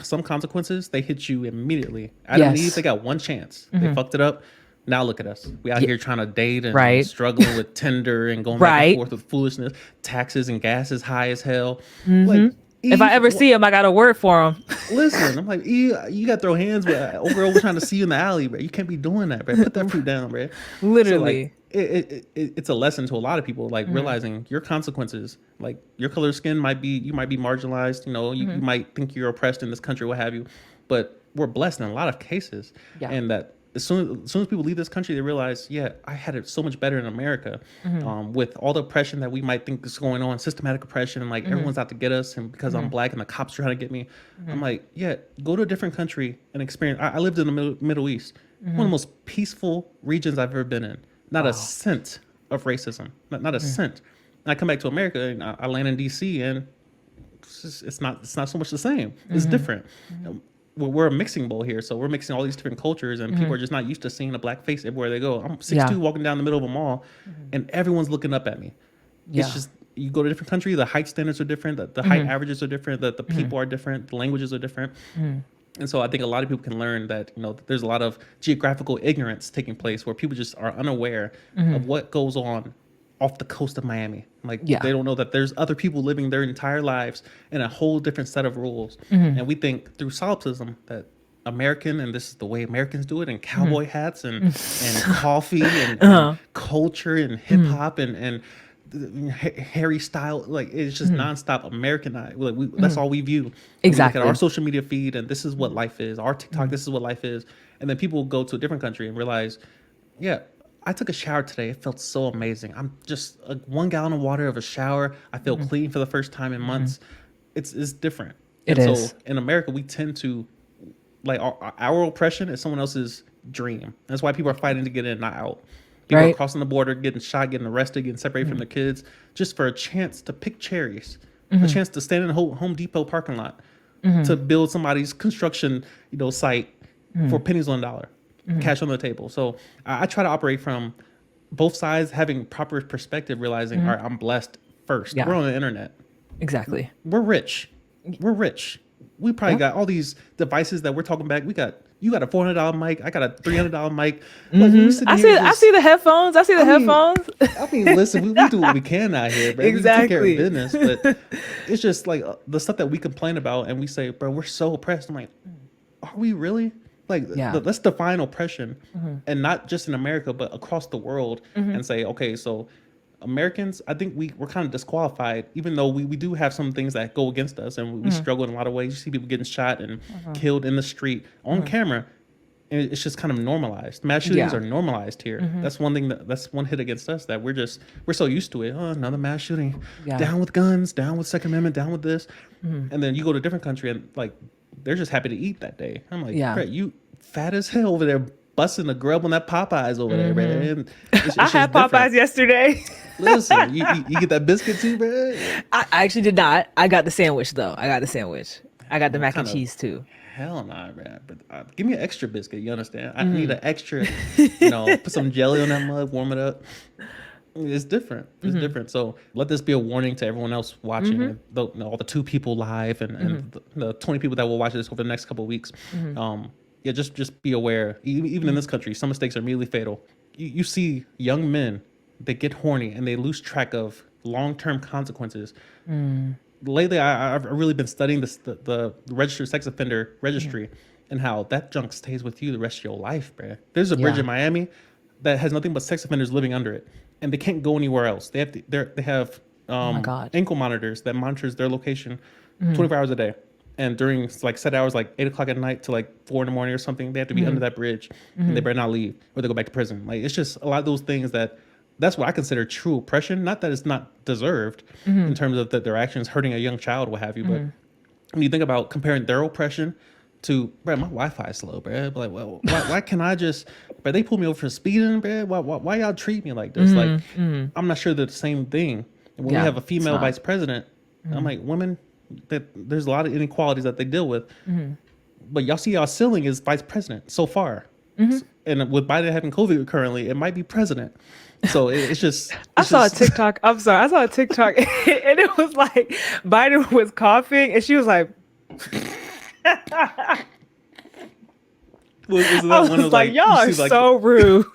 some consequences, they hit you immediately. Adam and Eve, they got one chance. They fucked it up. Now look at us. We out here trying to date and struggling with Tinder and going back and forth with foolishness. Taxes and gas is high as hell. Like, Eve, if I ever see him, I got a word for him. Listen, I'm like, you got to throw hands with over trying to see you in the alley, bro. You can't be doing that, bro. Put that fruit down, bro. Literally. So, like, it's a lesson to a lot of people, like realizing your consequences, like your color of skin you might be marginalized, you know, you might think you're oppressed in this country, what have you, but we're blessed in a lot of cases. And that as soon as people leave this country, they realize, yeah, I had it so much better in America, with all the oppression that we might think is going on, systematic oppression, and like everyone's out to get us, and because I'm black and the cops trying to get me. I'm like, yeah, go to a different country and experience. I lived in the Middle East, one of the most peaceful regions I've ever been in. Not a scent of racism, not a scent. And I come back to America and I land in DC, and it's not so much the same. It's different. We're a mixing bowl here, so we're mixing all these different cultures, and people are just not used to seeing a black face everywhere they go. I'm 6'2", walking down the middle of a mall, and everyone's looking up at me. It's just, you go to a different country, the height standards are different, the height averages are different, the people are different, the languages are different. And so I think a lot of people can learn that, you know, there's a lot of geographical ignorance taking place where people just are unaware of what goes on off the coast of Miami. Like, they don't know that there's other people living their entire lives in a whole different set of rules. And we think through solipsism that American, and this is the way Americans do it, and cowboy hats and coffee and culture and hip hop and Harry style, like it's just nonstop Americanized. Like that's all we view. Exactly. We look at our social media feed, and this is what life is. Our TikTok, this is what life is. And then people go to a different country and realize, yeah, I took a shower today. It felt so amazing. I'm just 1 gallon of water of a shower. I feel clean for the first time in months. It's different. So in America, we tend to, like, our oppression is someone else's dream. That's why people are fighting to get in, not out. People are crossing the border, getting shot, getting arrested, getting separated from their kids, just for a chance to pick cherries, a chance to stand in a Home Depot parking lot, to build somebody's construction, site for pennies on a dollar, cash on the table. So I try to operate from both sides, having proper perspective, realizing, all right, I'm blessed first. We're on the internet. Exactly. We're rich. We probably got all these devices that we're talking back. You got a $400 mic. I got a $300 mic. Like, I see the headphones. Headphones. Listen, we do what we can out here, bro. Exactly. We take care of business, but it's just like the stuff that we complain about, and we say, bro, we're so oppressed. I'm like, are we really? Like, let's define oppression, and not just in America, but across the world, and say, okay, so Americans, I think we're kind of disqualified, even though we do have some things that go against us, and we struggle in a lot of ways. You see people getting shot and killed in the street on camera, and it's just kind of normalized. Mass shootings are normalized here. That's one thing that's one hit against us, that we're so used to it. Oh, another mass shooting. Down with guns, down with Second Amendment, down with this. And then you go to a different country and like they're just happy to eat that day. I'm like, Brett, you fat as hell over there busting the grub on that Popeyes over there, man. It's I had Popeyes yesterday. Listen, you get that biscuit too, man? I actually did not. I got the sandwich though. I got the mac and cheese too. Hell nah, man. But give me an extra biscuit. You understand? I need an extra. Put some jelly on that mug, warm it up. It's different. It's different. So let this be a warning to everyone else watching. All the 2 people live and the 20 people that will watch this over the next couple of weeks. Just be aware. Even in this country, some mistakes are immediately fatal. You see young men, they get horny and they lose track of long-term consequences. Lately, I've really been studying the registered sex offender registry and how that junk stays with you the rest of your life, bro. There's a bridge in Miami that has nothing but sex offenders living under it, and they can't go anywhere else. They have ankle monitors that monitors their location 24 hours a day. And during like set hours, like 8 o'clock at night to like 4 in the morning or something, they have to be under that bridge, and they better not leave or they go back to prison. Like, it's just a lot of those things that's what I consider true oppression. Not that it's not deserved in terms of that their actions hurting a young child, what have you. But when you think about comparing their oppression to, bro, my Wi-Fi is slow, bro. Like, well, why can I just, bro, they pulled me over for speeding, bro. Why y'all treat me like this? Like, I'm not sure they're the same thing. And when we have a female vice president, I'm like, women, that there's a lot of inequalities that they deal with, but y'all ceiling is vice president so far, and with Biden having COVID currently, it might be president. So it's just. I saw a TikTok. I'm sorry, I saw a TikTok, and it was like Biden was coughing, and she was like, Was I that one was of like, like y'all you are see like so rude.